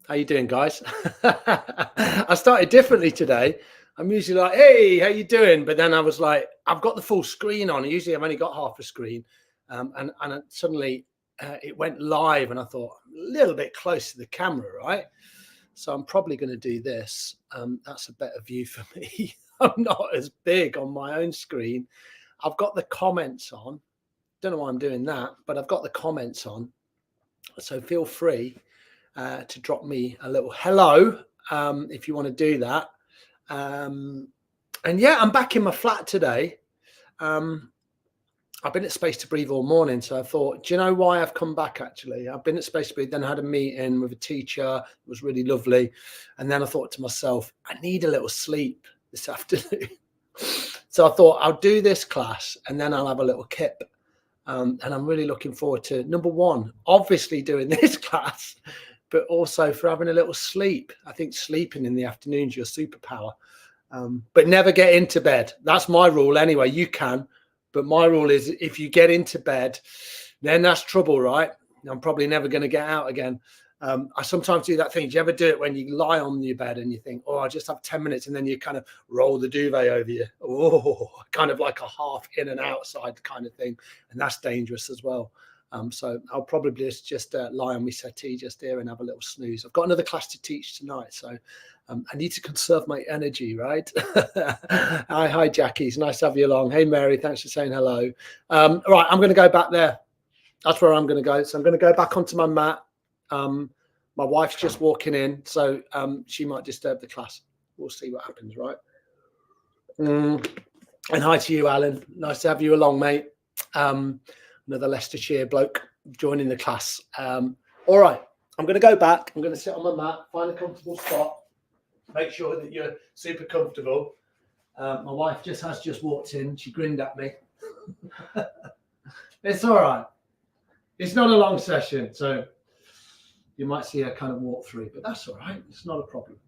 How you doing, guys? I started differently today. I'm usually like, "Hey, how you doing?" But then I was like, "I've got the full screen on." Usually, I've only got half a screen, and suddenly it went live, and I thought I'm a little bit close to the camera, right? So I'm probably going to do this. That's a better view for me. I'm not as big on my own screen. I've got the comments on. Don't know why I'm doing that, but I've got the comments on. So feel free to drop me a little hello if you want to do that. Um, and yeah, I'm back in my flat today. I've been at Space to Breathe all morning, so I thought, do you know why I've come back? Actually, I've been at Space to Breathe, then I had a meeting with a teacher. It was really lovely, and then I thought to myself, I need a little sleep this afternoon. So I thought I'll do this class, and then I'll have a little kip. And I'm really looking forward to, number one, obviously doing this class, but also for having a little sleep. I think sleeping in the afternoon is your superpower. But never get into bed. That's my rule anyway. You can, but my rule is if you get into bed, then that's trouble, right? I'm probably never going to get out again. I sometimes do that thing. Do you ever do it when you lie on your bed and you think, oh, I just have 10 minutes, and then you kind of roll the duvet over you? Oh, kind of like a half in and outside kind of thing. And that's dangerous as well. So I'll probably just lie on my settee just here and have a little snooze. I've got another class to teach tonight, so I need to conserve my energy, right? Hi, Jackie. It's nice to have you along. Hey, Mary. Thanks for saying hello. Right, I'm going to go back there. That's where I'm going to go. So I'm going to go back onto my mat. My wife's just walking in, so she might disturb the class. We'll see what happens, right? And hi to you, Alan. Nice to have you along, mate. Another Leicestershire bloke joining the class. All right, I'm going to go back. I'm going to sit on my mat, find a comfortable spot, make sure that you're super comfortable. My wife has just walked in. She grinned at me. It's all right. It's not a long session, so you might see her kind of walk through, but that's all right. It's not a problem.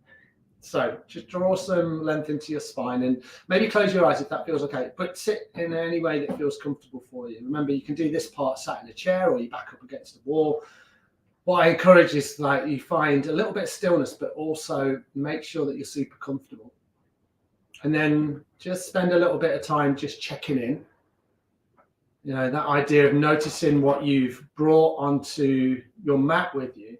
So just draw some length into your spine and maybe close your eyes if that feels okay. But sit in any way that feels comfortable for you. Remember, you can do this part sat in a chair or you back up against the wall. What I encourage is like you find a little bit of stillness, but also make sure that you're super comfortable. And then just spend a little bit of time just checking in. You know, that idea of noticing what you've brought onto your mat with you.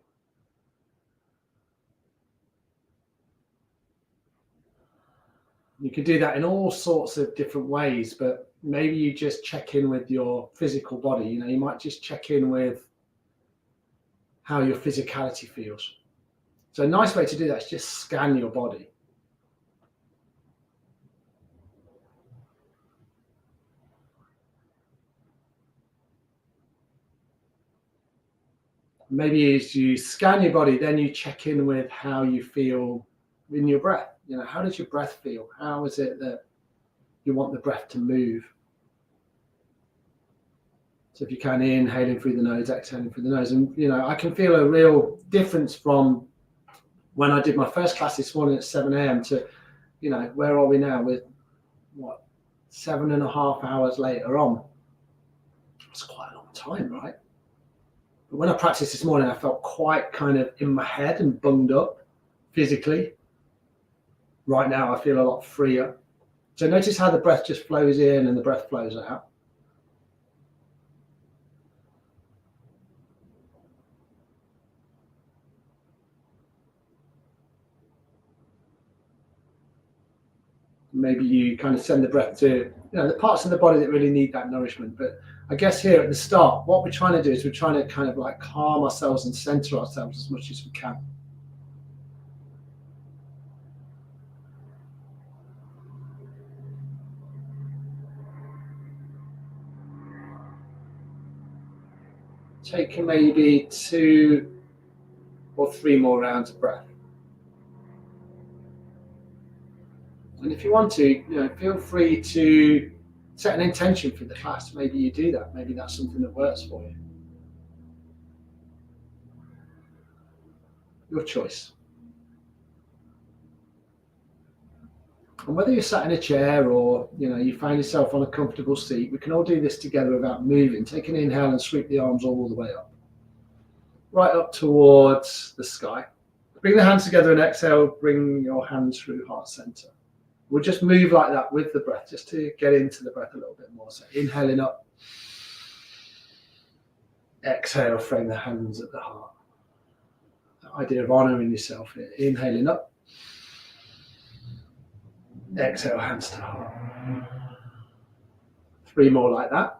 You can do that in all sorts of different ways, but maybe you just check in with your physical body. You know, you might just check in with how your physicality feels. So a nice way to do that is just scan your body. Maybe as you scan your body, then you check in with how you feel in your breath. You know, how does your breath feel? How is it that you want the breath to move? So if you can, inhaling through the nose, exhaling through the nose. And, you know, I can feel a real difference from when I did my first class this morning at 7 a.m. to, you know, where are we now with, what, 7.5 hours later on? That's quite a long time, right? But when I practiced this morning, I felt quite kind of in my head and bunged up physically. Right now, I feel a lot freer. So notice how the breath just flows in and the breath flows out. Maybe you kind of send the breath to, you know, the parts of the body that really need that nourishment. But I guess here at the start, what we're trying to do is we're trying to kind of like calm ourselves and center ourselves as much as we can. Taking maybe 2 or 3 more rounds of breath. And if you want to, you know, feel free to set an intention for the class. Maybe you do that. Maybe that's something that works for you. Your choice. And whether you're sat in a chair or, you know, you find yourself on a comfortable seat, we can all do this together without moving. Take an inhale and sweep the arms all the way up. Right up towards the sky. Bring the hands together and exhale. Bring your hands through heart center. We'll just move like that with the breath, just to get into the breath a little bit more. So inhaling up. Exhale, frame the hands at the heart. The idea of honouring yourself here. Inhaling up. Exhale, hands to heart. 3 more like that.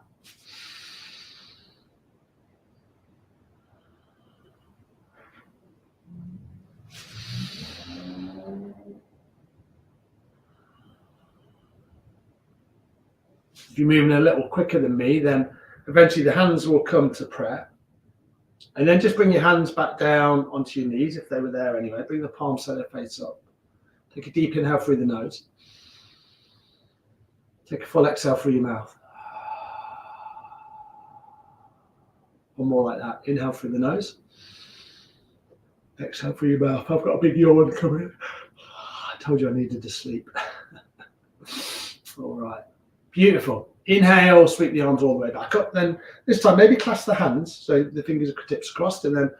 If you're moving a little quicker than me, then eventually the hands will come to prayer. And then just bring your hands back down onto your knees if they were there anyway. Bring the palms so they face up. Take a deep inhale through the nose. Take a full exhale through your mouth. One more like that. Inhale through the nose. Exhale through your mouth. I've got a big yawn coming. I told you I needed to sleep. All right. Beautiful. Inhale, sweep the arms all the way back up. Then this time, maybe clasp the hands so the fingers are tips crossed, and then,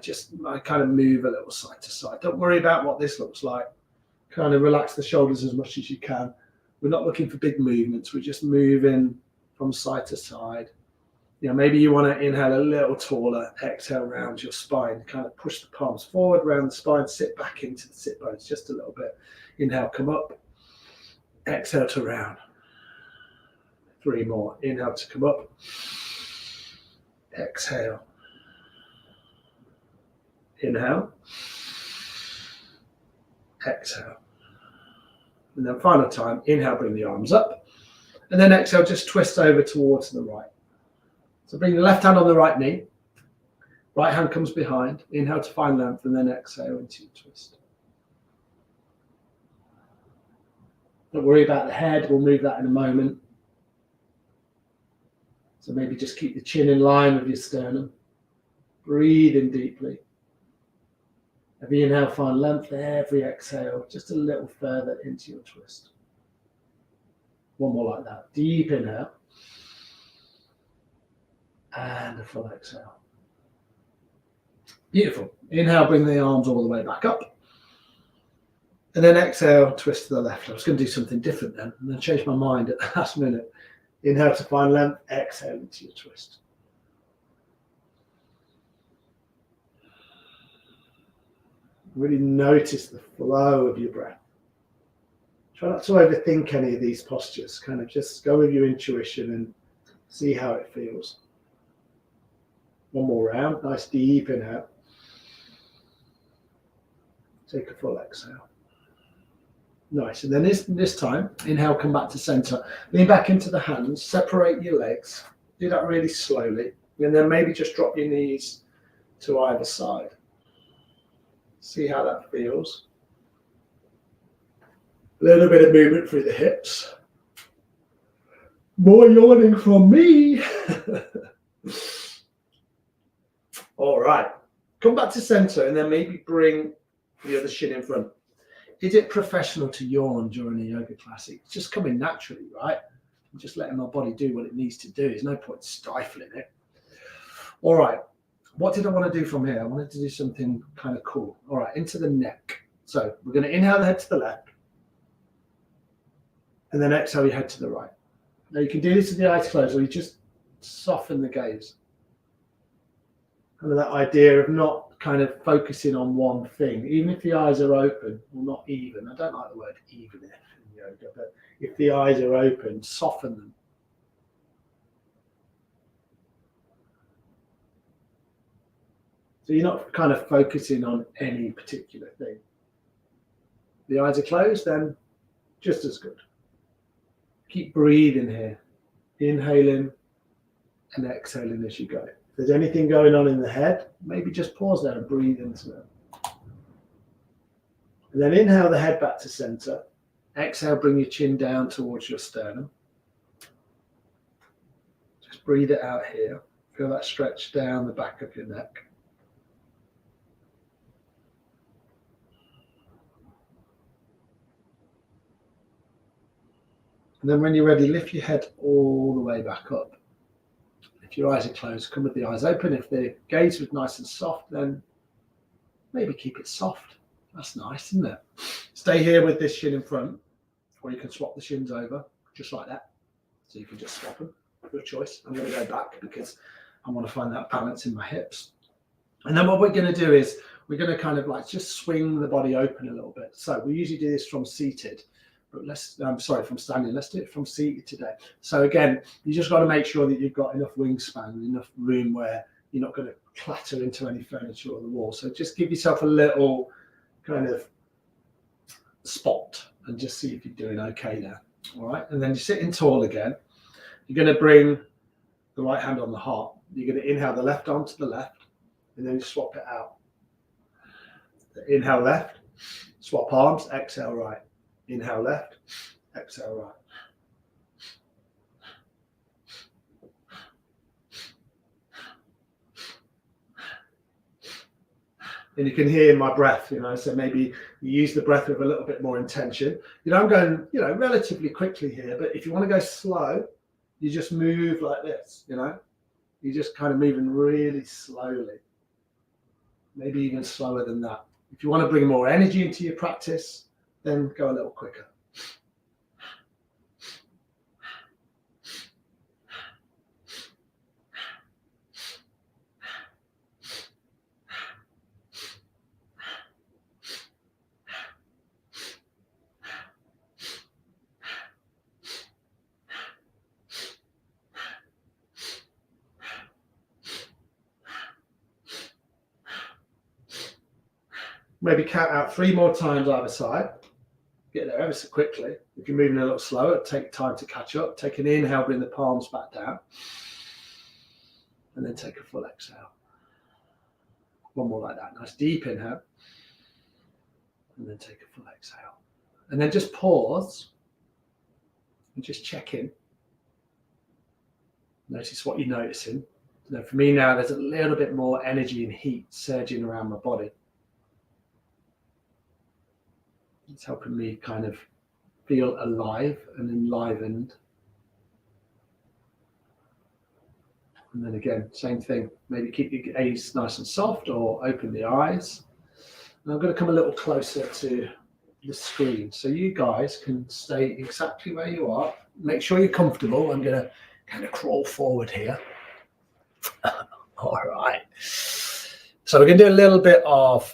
just kind of move a little side to side. Don't worry about what this looks like. Kind of relax the shoulders as much as you can. We're not looking for big movements. We're just moving from side to side. Maybe you want to inhale a little taller, exhale round your spine, kind of push the palms forward around the spine, sit back into the sit bones just a little bit. Inhale, come up. Exhale to round. 3 more. Inhale to come up. Exhale. Inhale. Exhale. And then final time, inhale, bring the arms up. And then exhale, just twist over towards the right. So bring the left hand on the right knee. Right hand comes behind. Inhale to find length, and then exhale into your twist. Don't worry about the head. We'll move that in a moment. So maybe just keep the chin in line with your sternum. Breathe in deeply. Every inhale, find length. Every exhale, just a little further into your twist. One more like that. Deep inhale. And a full exhale. Beautiful. Inhale, bring the arms all the way back up. And then exhale, twist to the left. I was going to do something different then, and then change my mind at the last minute. Inhale to find length, exhale into your twist. Really notice the flow of your breath. Try not to overthink any of these postures. Kind of just go with your intuition and see how it feels. One more round. Nice deep inhale. Take a full exhale. Nice. And then this time, inhale, come back to center. Lean back into the hands. Separate your legs. Do that really slowly. And then maybe just drop your knees to either side. See how that feels. A little bit of movement through the hips. More yawning from me. All right. Come back to center and then maybe bring the other shin in front. Is it professional to yawn during a yoga class? It's just coming naturally, right? I'm just letting my body do what it needs to do. There's no point stifling it. All right. What did I want to do from here? I wanted to do something kind of cool. All right, into the neck. So we're going to inhale the head to the left. And then exhale your head to the right. Now you can do this with the eyes closed, or you just soften the gaze. Kind of that idea of not kind of focusing on one thing. Even if the eyes are open, well, not even. I don't like the word even in yoga, but if the eyes are open, soften them. So you're not kind of focusing on any particular thing. The eyes are closed, then just as good. Keep breathing here. Inhaling and exhaling as you go. If there's anything going on in the head, maybe just pause there and breathe into it. And then inhale the head back to center. Exhale, bring your chin down towards your sternum. Just breathe it out here. Feel that stretch down the back of your neck. And then when you're ready, lift your head all the way back up. If your eyes are closed, come with the eyes open. If the gaze was nice and soft, then maybe keep it soft. That's nice, isn't it? Stay here with this shin in front, or you can swap the shins over, just like that. So you can just swap them, your choice. I'm going to go back because I want to find that balance in my hips. And then what we're going to do is we're going to kind of like just swing the body open a little bit. So we usually do this from seated, but from standing. Let's do it from seated today. So again, you just got to make sure that you've got enough wingspan and enough room where you're not going to clatter into any furniture or the wall. So just give yourself a little kind of spot and just see if you're doing okay there. All right, and then you're sitting tall again. You're going to bring the right hand on the heart. You're going to inhale the left arm to the left, and then you swap it out. Inhale left, swap arms, exhale right. Inhale left, exhale right. And you can hear my breath, so maybe you use the breath with a little bit more intention. I'm going, relatively quickly here, but if you want to go slow, you just move like this, You're just kind of moving really slowly, maybe even slower than that. If you want to bring more energy into your practice, then go a little quicker. Maybe count out 3 more times either side. Get there ever so quickly. If you're moving a little slower, take time to catch up. Take an inhale, bring the palms back down. And then take a full exhale. One more like that. Nice deep inhale. And then take a full exhale. And then just pause and just check in. Notice what you're noticing. For me now, there's a little bit more energy and heat surging around my body. It's helping me kind of feel alive and enlivened. And then again, same thing. Maybe keep your gaze nice and soft or open the eyes. And I'm going to come a little closer to the screen so you guys can stay exactly where you are. Make sure you're comfortable. I'm going to kind of crawl forward here. All right. So we're going to do a little bit of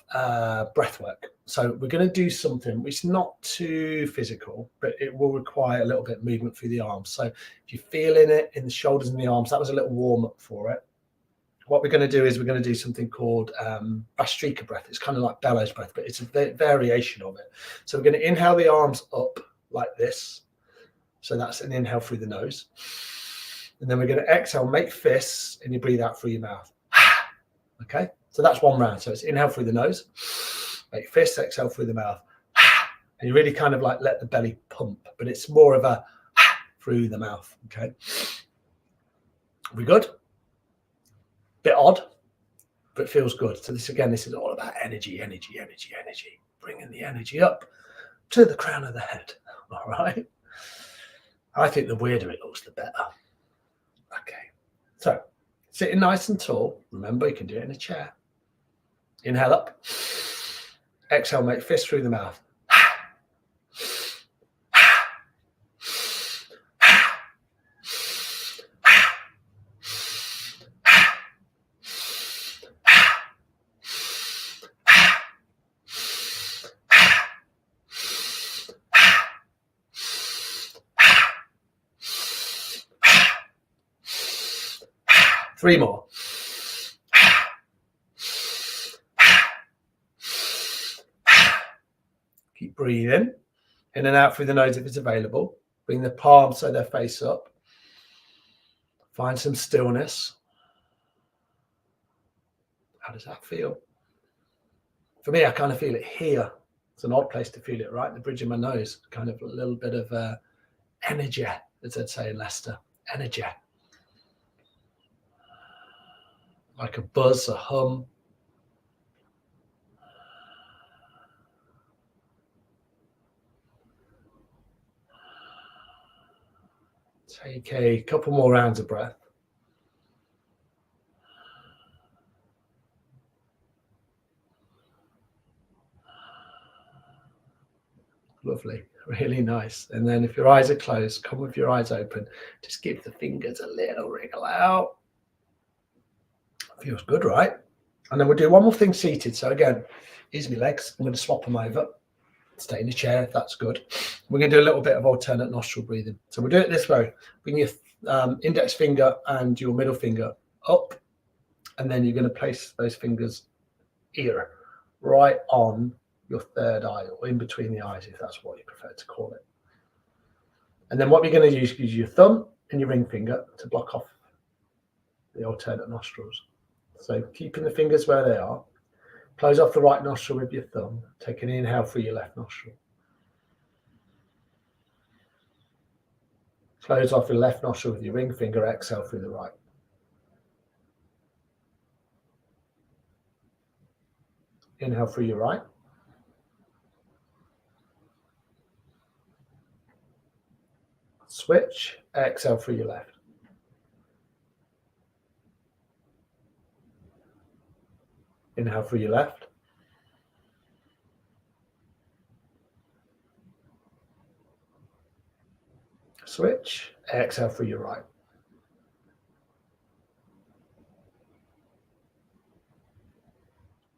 breath work. So we're going to do something which is not too physical, but it will require a little bit of movement through the arms. So if you're feeling it in the shoulders and the arms, that was a little warm up for it. What we're going to do is we're going to do something called Bhastrika breath. It's kind of like bellows breath, but it's a variation of it. So we're going to inhale the arms up like this. So that's an inhale through the nose. And then we're going to exhale, make fists, and you breathe out through your mouth. Okay, so that's one round. So it's inhale through the nose, make fists, exhale through the mouth. And you really kind of like let the belly pump, but it's more of a through the mouth. Okay, are we good? Bit odd, but it feels good. So this is all about energy. Bringing the energy up to the crown of the head. All right. I think the weirder it looks, the better. Okay. So sitting nice and tall. Remember, you can do it in a chair. Inhale up. Exhale, make fists through the mouth. 3 more. Keep breathing in and out through the nose if it's available. Bring the palms so they're face up. Find some stillness. How does that feel? For me, I kind of feel it here. It's an odd place to feel it, right? The bridge of my nose. Kind of a little bit of energy, as I'd say in Leicester. Energy. Like a buzz, a hum. Take a couple more rounds of breath. Lovely, really nice. And then if your eyes are closed, come with your eyes open. Just give the fingers a little wriggle out. Feels good, right? And then we'll do one more thing seated. So again, here's my legs. I'm going to swap them over. Stay in the chair if that's good. We're going to do a little bit of alternate nostril breathing. So we'll do it this way. Bring your index finger and your middle finger up, and then you're going to place those fingers here, right on your third eye, or in between the eyes, if that's what you prefer to call it. And then what we're going to use is your thumb and your ring finger to block off the alternate nostrils. So keeping the fingers where they are, close off the right nostril with your thumb, take an inhale through your left nostril. Close off your left nostril with your ring finger, exhale through the right. Inhale through your right. Switch, exhale through your left. Inhale through your left. Switch, exhale through your right.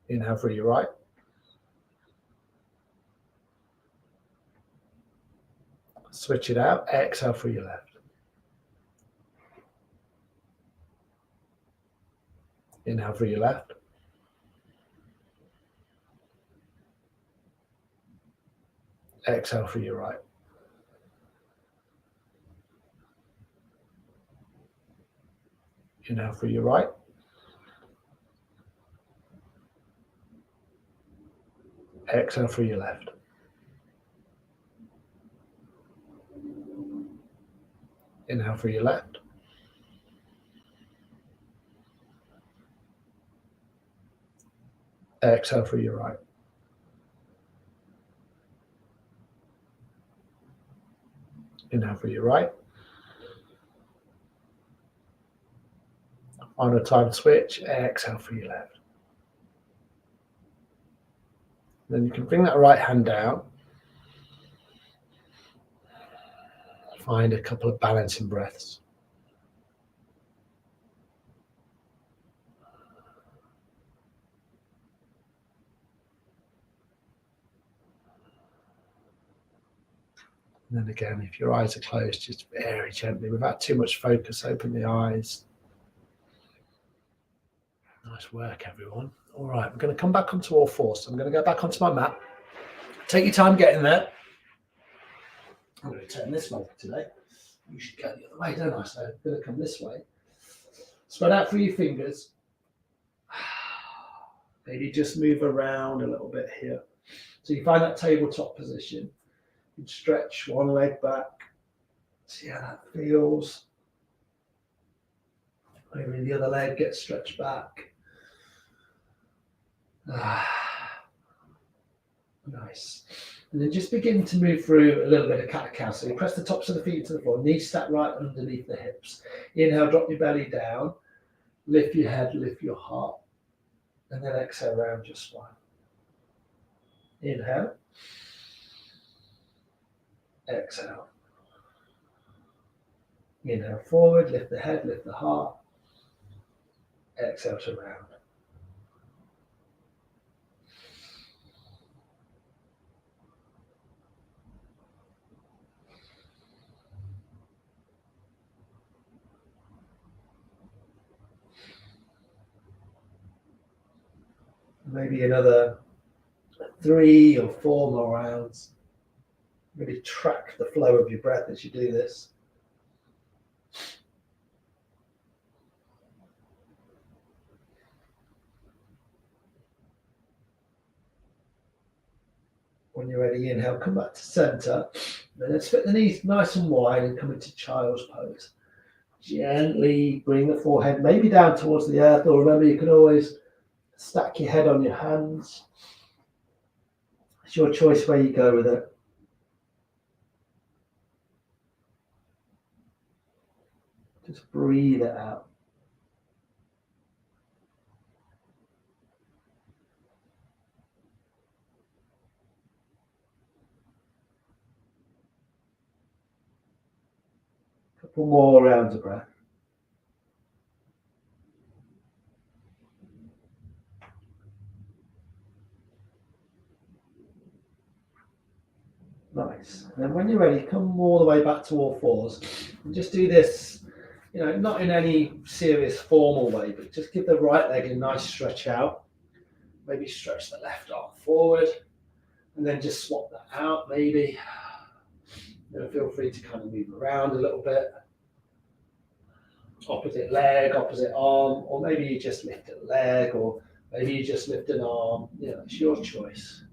Inhale through your right. Switch it out, exhale through your left. Inhale through your left. Exhale through your right. Inhale through your right. Exhale through your left. Inhale through your left. Exhale through your right. Inhale through your right. Final time switch, exhale through your left. Then you can bring that right hand down. Find a couple of balancing breaths. And then again, if your eyes are closed, just very gently, without too much focus, open the eyes. Nice work, everyone. All right, we're going to come back onto all fours. So I'm going to go back onto my mat. Take your time getting there. I'm going to turn this way today. You should go the other way, don't I? So I'm going to come this way. Spread out through your fingers. Maybe just move around a little bit here. So you find that tabletop position. You stretch one leg back. See how that feels. Maybe the other leg gets stretched back. Nice. And then just begin to move through a little bit of cat-cow. So you press the tops of the feet to the floor, knees stacked right underneath the hips. Inhale, drop your belly down. Lift your head, lift your heart. And then exhale around your spine. Inhale. Exhale. Inhale forward, lift the head, lift the heart. Exhale to round. Maybe another 3 or 4 more rounds. Really track the flow of your breath as you do this. When you're ready, inhale, come back to center. Then let's fit the knees nice and wide and come into child's pose. Gently bring the forehead maybe down towards the earth, or remember you can always stack your head on your hands. It's your choice where you go with it. Just breathe it out. couple more rounds of breath. Nice. And then when you're ready, come all the way back to all fours and just do this, not in any serious formal way, but just give the right leg a nice stretch out. Maybe stretch the left arm forward and then just swap that out maybe. Feel free to kind of move around a little bit. Opposite leg, opposite arm, or maybe you just lift a leg, or maybe you just lift an arm. It's your choice.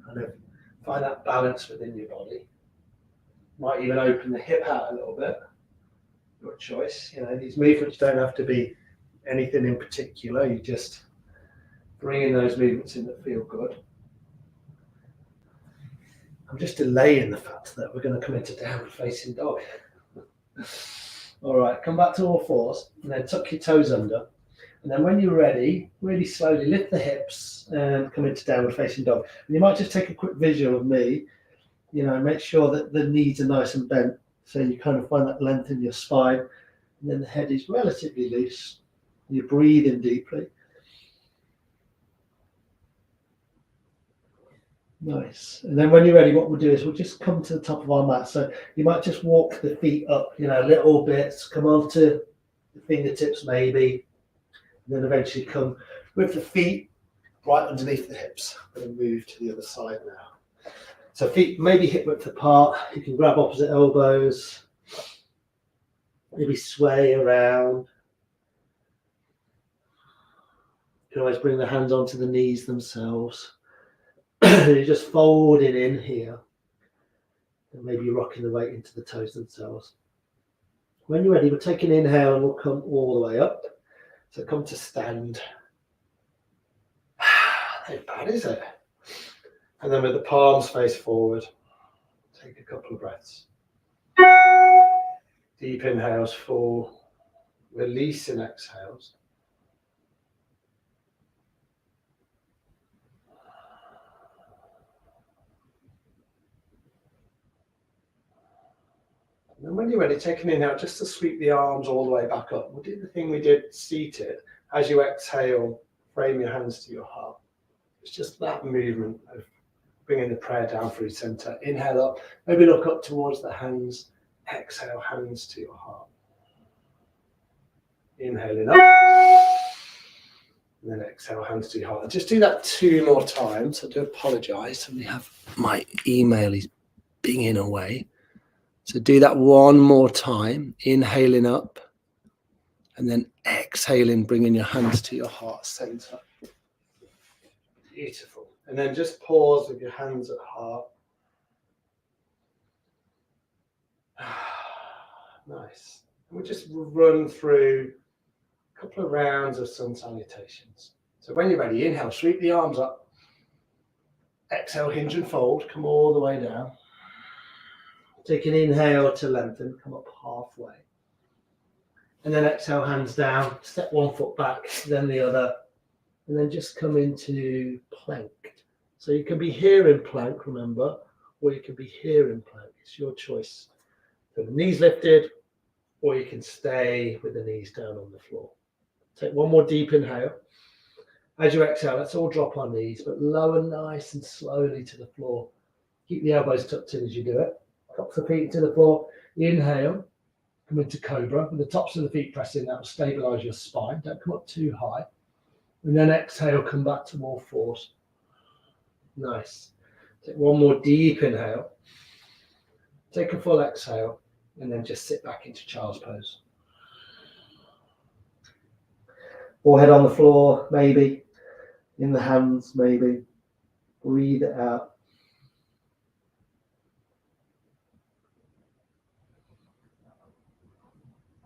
Kind of find that balance within your body. Might even open the hip out a little bit. Your choice. These movements don't have to be anything in particular. You just bring in those movements in that feel good. I'm just delaying the fact that we're going to come into downward facing dog. All right, come back to all fours and then tuck your toes under. And then when you're ready, really slowly lift the hips and come into downward facing dog. And you might just take a quick visual of me, make sure that the knees are nice and bent. So you kind of find that length in your spine. And then the head is relatively loose. You're breathing deeply. Nice. And then when you're ready, what we'll do is we'll just come to the top of our mat. So you might just walk the feet up, little bits, come onto the fingertips maybe, and then eventually come with the feet right underneath the hips. I'm going to move to the other side now. So feet maybe hip width apart. You can grab opposite elbows, maybe sway around. You can always bring the hands onto the knees themselves. You're just folding in here and maybe rocking the weight into the toes themselves. When you're ready, we'll take an inhale and we'll come all the way up. So come to stand. Not bad, is it? And then with the palms face forward, take a couple of breaths. Deep inhales for releasing exhales. And then when you're ready, take an inhale just to sweep the arms all the way back up. We'll do the thing we did seated. As you exhale, frame your hands to your heart. It's just that movement of bringing the prayer down through center. Inhale up, maybe look up towards the hands. Exhale, hands to your heart. Inhaling up. And then exhale, hands to your heart. And just do that 2 more times. I do apologize. Somebody have my email is binging away. So do that 1 more time, inhaling up, and then exhaling, bringing your hands to your heart center. Beautiful. And then just pause with your hands at heart. Nice. And we'll just run through a couple of rounds of sun salutations. So when you're ready, inhale, sweep the arms up. Exhale, hinge and fold, come all the way down. Take an inhale to lengthen, come up halfway. And then exhale, hands down, step 1 foot back, then the other. And then just come into plank. So you can be here in plank, remember, or you can be here in plank. It's your choice. So the knees lifted, or you can stay with the knees down on the floor. Take 1 more deep inhale. As you exhale, let's all drop our knees, but lower nice and slowly to the floor. Keep the elbows tucked in as you do it. Tops of the feet to the floor. Inhale, come into cobra with the tops of the feet pressing. That will stabilize your spine. Don't come up too high. And then exhale, come back to all fours. Nice. Take 1 more deep inhale. Take a full exhale, and then just sit back into child's pose. Forehead on the floor, maybe. In the hands, maybe. Breathe it out.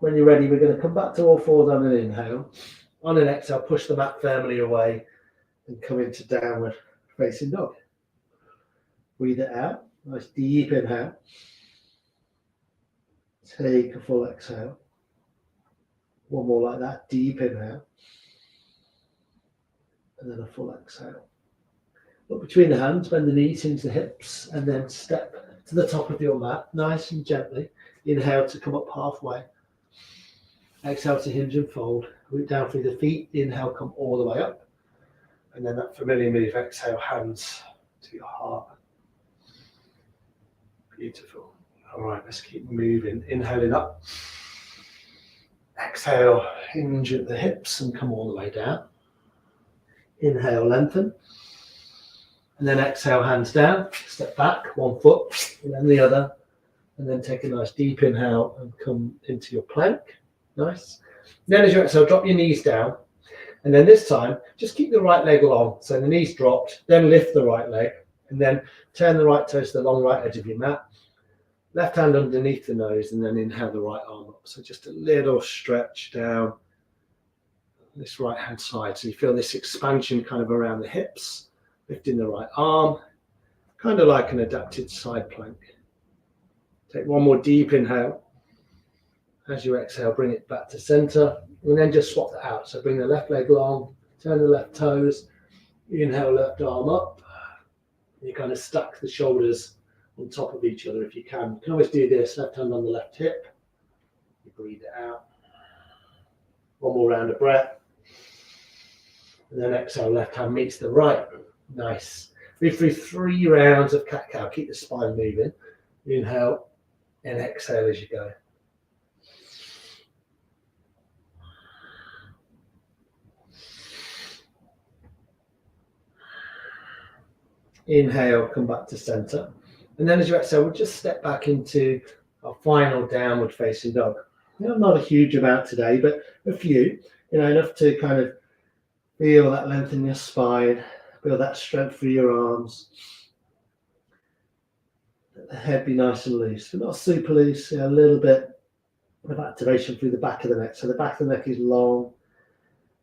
When you're ready, we're going to come back to all fours on an inhale. On an exhale, push the mat firmly away and come into downward facing dog. Breathe it out. Nice deep inhale. Take a full exhale. 1 more like that. Deep inhale. And then a full exhale. Look between the hands, bend the knees into the hips, and then step to the top of your mat, nice and gently. Inhale to come up halfway. Exhale to hinge and fold. Root down through the feet. Inhale, come all the way up. And then that familiar move, exhale, hands to your heart. Beautiful. All right, let's keep moving. Inhaling up. Exhale, hinge at the hips and come all the way down. Inhale, lengthen. And then exhale, hands down. Step back, one foot, and then the other. And then take a nice deep inhale and come into your plank. Nice. Then as you exhale, drop your knees down. And then this time, just keep the right leg long. So the knees dropped, then lift the right leg. And then turn the right toes to the long right edge of your mat. Left hand underneath the nose, and then inhale the right arm up. So just a little stretch down this right hand side. So you feel this expansion kind of around the hips, lifting the right arm, kind of like an adapted side plank. Take one more deep inhale. As you exhale, bring it back to center, and then just swap that out. So bring the left leg long, turn the left toes, inhale, left arm up. You kind of stack the shoulders on top of each other if you can. You can always do this, left hand on the left hip. You breathe it out. One more round of breath. And then exhale, left hand meets the right. Nice. Breathe through 3 rounds of cat-cow. Keep the spine moving. Inhale and exhale as you go. Inhale, come back to center. And then as you exhale, we'll just step back into our final downward facing dog. Not a huge amount today, but a few, enough to kind of feel that length in your spine, feel that strength through your arms. Let the head be nice and loose, but not super loose, a little bit of activation through the back of the neck. So the back of the neck is long,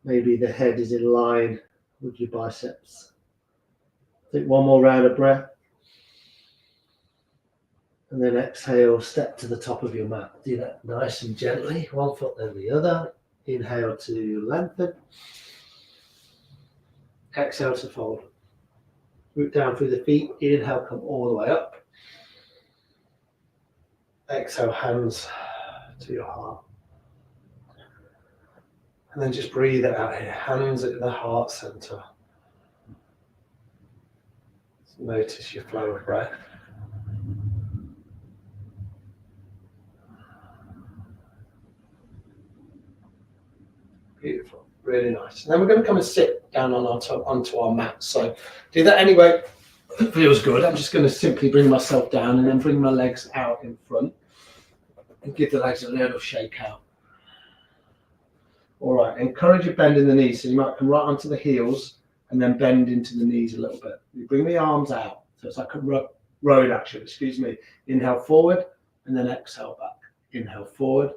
maybe the head is in line with your biceps. Take one more round of breath. And then exhale, step to the top of your mat. Do that nice and gently, one foot then the other. Inhale to lengthen. Exhale to fold. Root down through the feet. Inhale, come all the way up. Exhale, hands to your heart. And then just breathe it out here. Hands at the heart center. Notice your flow of breath. Beautiful, really nice. And then we're going to come and sit down on onto our mat. So do that anyway. It feels good. I'm just going to simply bring myself down and then bring my legs out in front and give the legs a little shake out. All right, encourage a bend in the knees. So you might come right onto the heels and then bend into the knees a little bit. You bring the arms out. So it's like a road action, excuse me. Inhale forward and then exhale back. Inhale forward,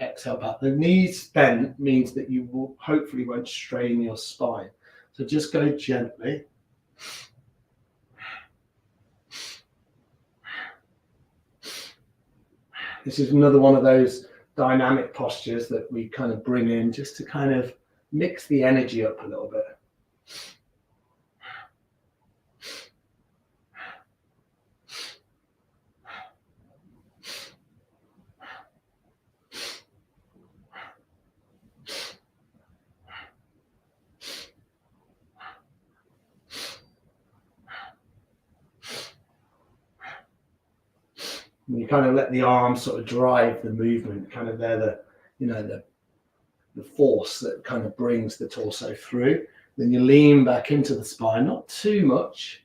exhale back. The knees bent means that you will hopefully won't strain your spine. So just go gently. This is another one of those dynamic postures that we kind of bring in just to kind of mix the energy up a little bit. And you kind of let the arms sort of drive the movement, kind of they're the force that kind of brings the torso through. Then you lean back into the spine, not too much.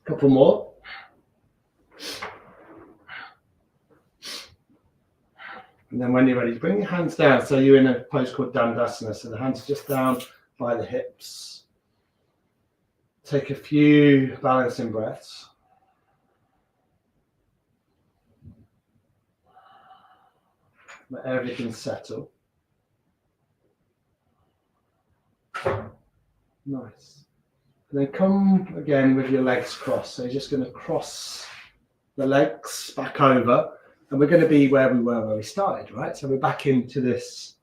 Couple more. And then when you're ready, bring your hands down. So you're in a pose called Dandasana. So the hands are just down by the hips. Take a few balancing breaths. Let everything settle. Nice. And then come again with your legs crossed. So you're just going to cross the legs back over, and we're going to be where we were where we started, right? So we're back into this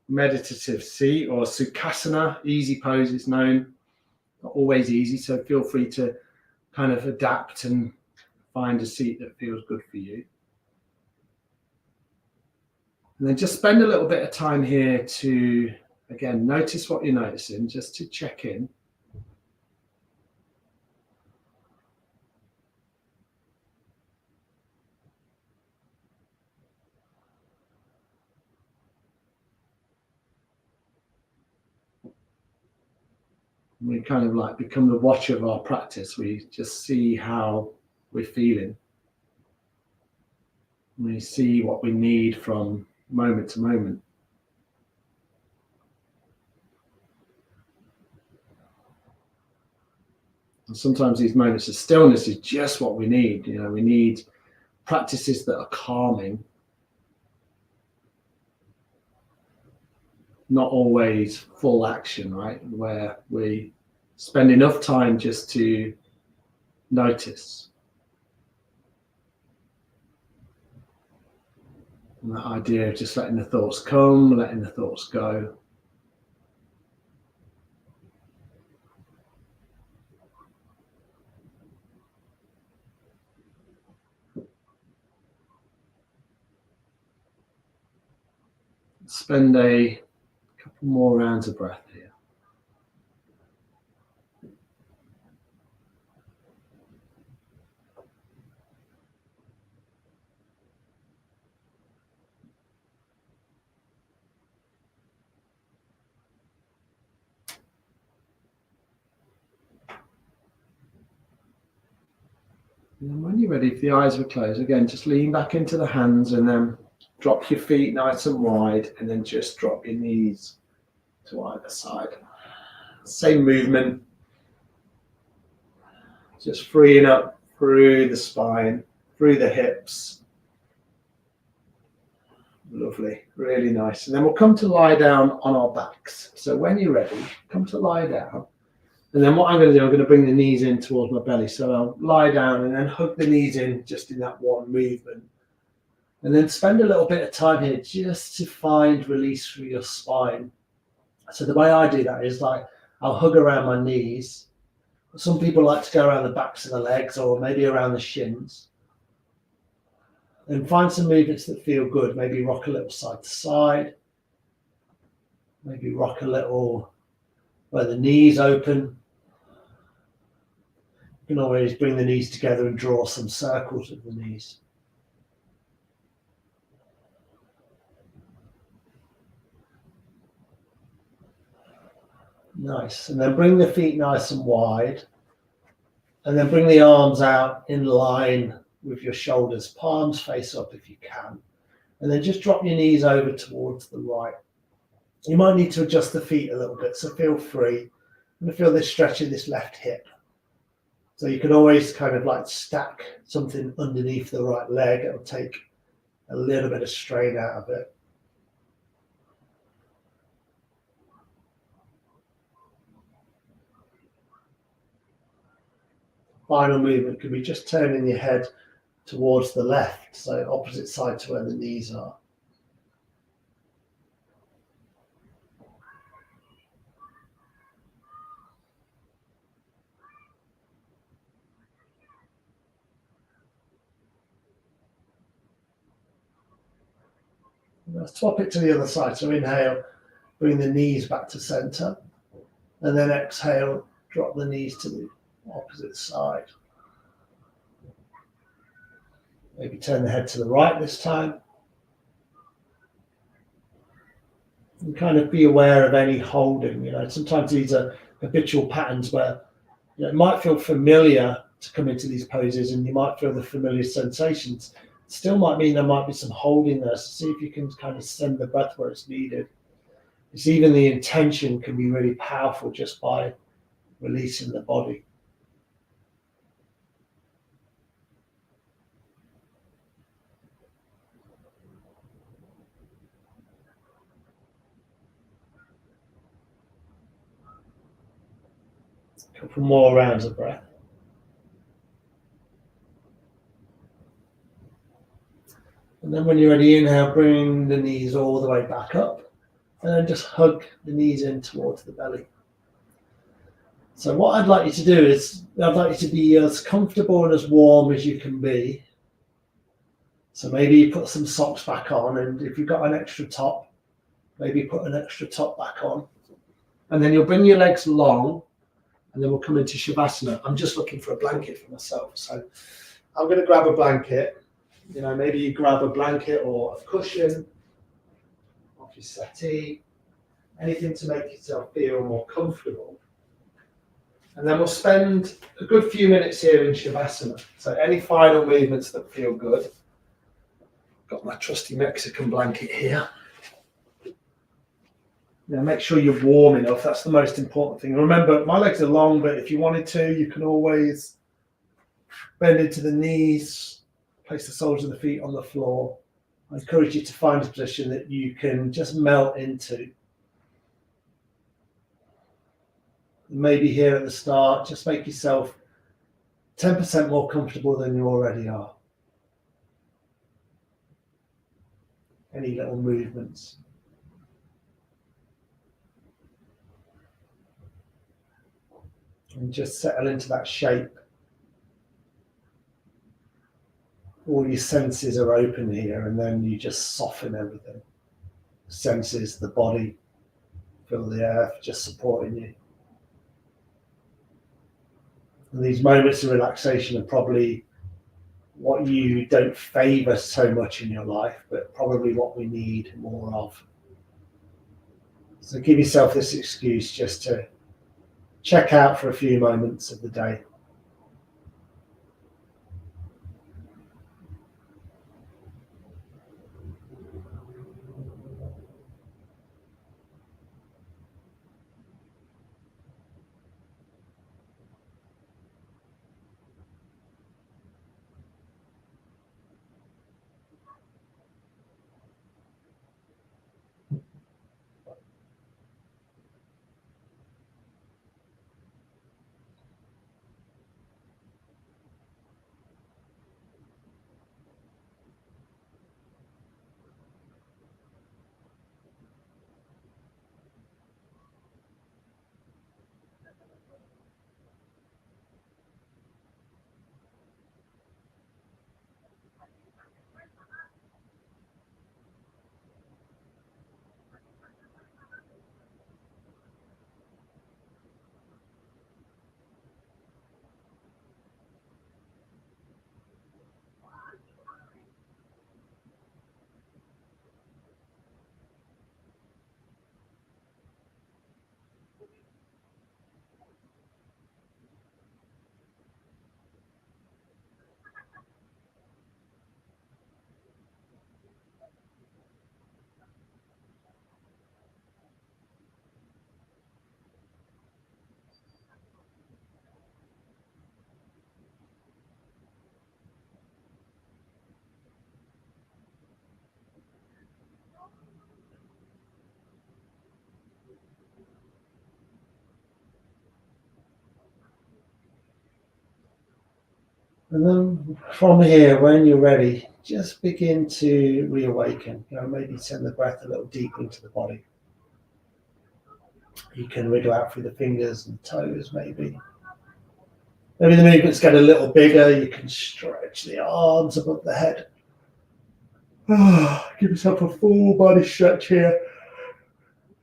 meditative seat, or Sukhasana. Easy pose is known, not always easy, so feel free to kind of adapt and find a seat that feels good for you. And then just spend a little bit of time here to, again, notice what you're noticing, just to check in. We kind of like become the watcher of our practice. We just see how we're feeling. We see what we need from moment to moment. And sometimes these moments of stillness is just what we need. You know, we need practices that are calming, not always full action, right? Where we spend enough time just to notice. And that idea of just letting the thoughts come, letting the thoughts go. Spend a couple more rounds of breath here. And when you're ready, if the eyes are closed, again, just lean back into the hands and then drop your feet nice and wide, and then just drop your knees to either side. Same movement, just freeing up through the spine, through the hips. Lovely, really nice. And then we'll come to lie down on our backs. So when you're ready, come to lie down. And then what I'm going to do, I'm going to bring the knees in towards my belly. So I'll lie down and then hug the knees in just in that one movement. And then spend a little bit of time here just to find release through your spine. So the way I do that is like I'll hug around my knees. Some people like to go around the backs of the legs or maybe around the shins. And find some movements that feel good. Maybe rock a little side to side. Maybe rock a little where the knees open. You can always bring the knees together and draw some circles with the knees. Nice. And then bring the feet nice and wide. And then bring the arms out in line with your shoulders, palms face up if you can. And then just drop your knees over towards the right. You might need to adjust the feet a little bit, so feel free. I'm going to feel this stretch in this left hip. So you can always kind of like stack something underneath the right leg. It'll take a little bit of strain out of it. Final movement could be just turning your head towards the left, so opposite side to where the knees are. Let's swap it to the other side. So inhale, bring the knees back to center, and then exhale, drop the knees to the opposite side. Maybe turn the head to the right this time. And kind of be aware of any holding. You know, sometimes these are habitual patterns where it might feel familiar to come into these poses and you might feel the familiar sensations. Still might mean there might be some holding there. So see if you can kind of send the breath where it's needed. It's even the intention can be really powerful just by releasing the body. A couple more rounds of breath. And then when you're ready, inhale, bring the knees all the way back up. And then just hug the knees in towards the belly. So what I'd like you to do is, I'd like you to be as comfortable and as warm as you can be. So maybe you put some socks back on, and if you've got an extra top, maybe put an extra top back on. And then you'll bring your legs long, and then we'll come into Shavasana. I'm just looking for a blanket for myself. So I'm going to grab a blanket. You know, maybe you grab a blanket or a cushion off your settee, anything to make yourself feel more comfortable. And then we'll spend a good few minutes here in Shavasana. So any final movements that feel good. Got my trusty Mexican blanket here. Now make sure you're warm enough. That's the most important thing. Remember, my legs are long, but if you wanted to, you can always bend into the knees, place the soles of the feet on the floor. I encourage you to find a position that you can just melt into. Maybe here at the start, just make yourself 10% more comfortable than you already are. Any little movements. And just settle into that shape. All your senses are open here, and then you just soften everything. Senses, the body, feel the earth just supporting you. And these moments of relaxation are probably what you don't favour so much in your life, but probably what we need more of. So give yourself this excuse just to check out for a few moments of the day. And then from here, when you're ready, just begin to reawaken. You know, maybe send the breath a little deeper into the body. You can wriggle out through the fingers and toes, maybe. Maybe the movements get a little bigger. You can stretch the arms above the head. Give yourself a full body stretch here.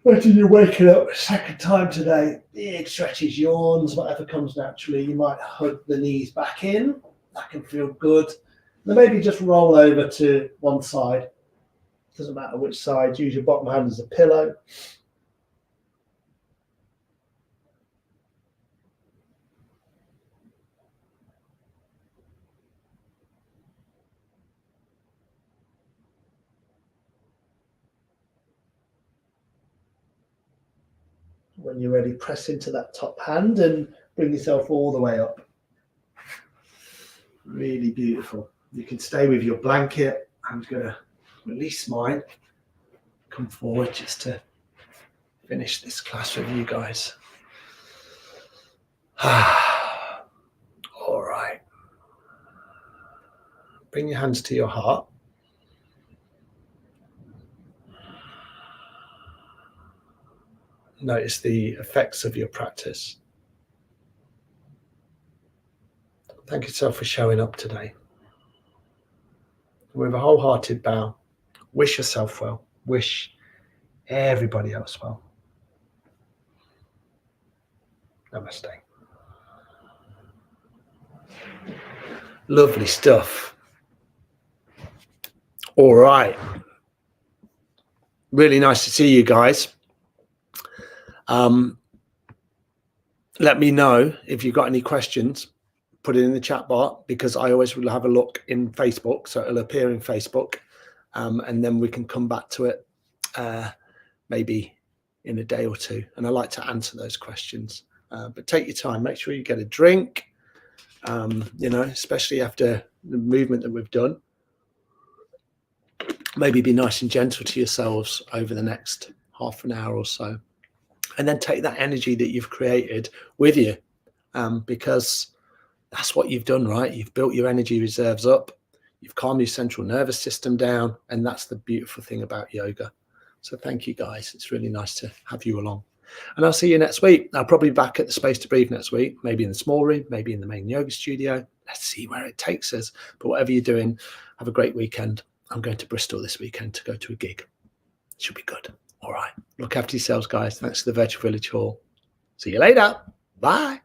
Imagine you're waking up a second time today. Big stretches, yawns, whatever comes naturally. You might hug the knees back in. That can feel good. Then maybe just roll over to one side. Doesn't matter which side. Use your bottom hand as a pillow. When you're ready, press into that top hand and bring yourself all the way up. Really beautiful. You can stay with your blanket. I'm going to release mine. Come forward just to finish this class with you guys. All right. Bring your hands to your heart. Notice the effects of your practice. Thank yourself for showing up today. With a wholehearted bow, wish yourself well. Wish everybody else well. Namaste. Lovely stuff. All right. Really nice to see you guys. Let me know if you've got any questions. Put it in the chat bar, because I always will have a look in Facebook, so it'll appear in Facebook, and then we can come back to it maybe in a day or two, and I like to answer those questions. But take your time, make sure you get a drink, especially after the movement that we've done. Maybe be nice and gentle to yourselves over the next half an hour or so, and then take that energy that you've created with you, because that's what you've done, right? You've built your energy reserves up, you've calmed your central nervous system down, and that's the beautiful thing about yoga. So thank you guys. It's really nice to have you along. And I'll see you next week. I'll probably be back at the Space to Breathe next week, maybe in the small room, maybe in the main yoga studio. Let's see where it takes us. But whatever you're doing, have a great weekend. I'm going to Bristol this weekend to go to a gig. It should be good. All right. Look after yourselves, guys. Thanks to the Virtual Village Hall. See you later. Bye.